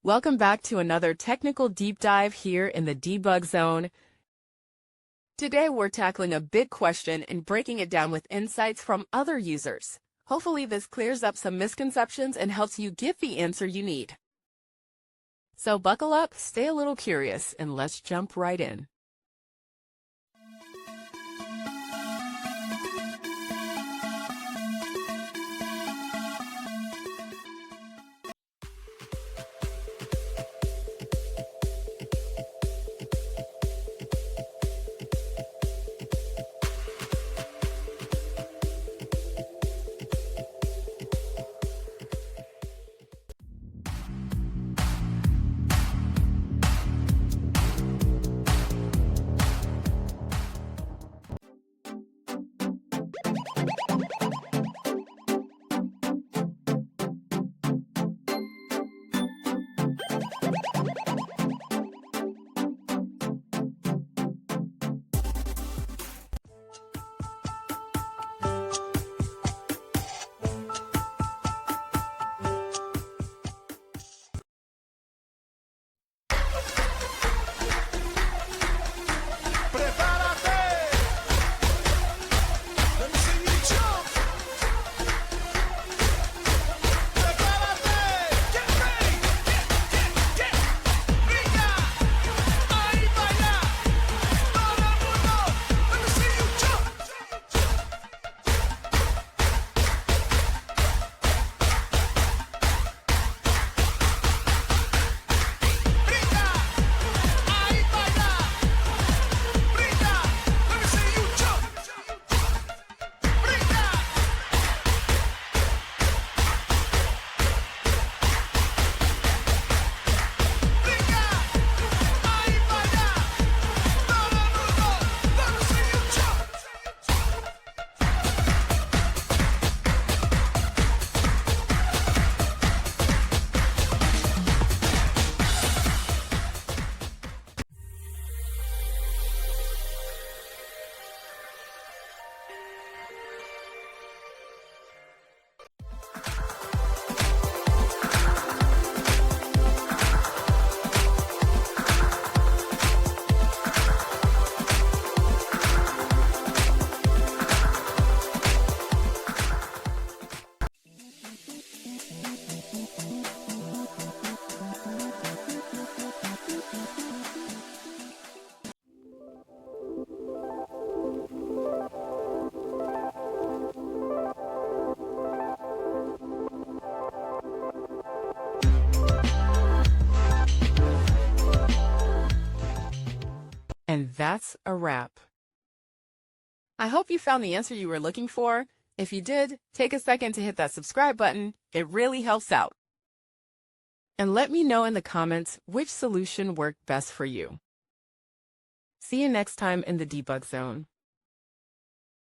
Welcome back to another technical deep dive here in the debug zone. Today we're tackling a big question and breaking it down with insights from other users. Hopefully this clears up some misconceptions and helps you get the answer you need. So buckle up, stay a little curious, and let's jump right in. And that's a wrap. I hope you found the answer you were looking for. If you did, take a second to hit that subscribe button. It really helps out. And let me know in the comments which solution worked best for you. See you next time in the debug zone.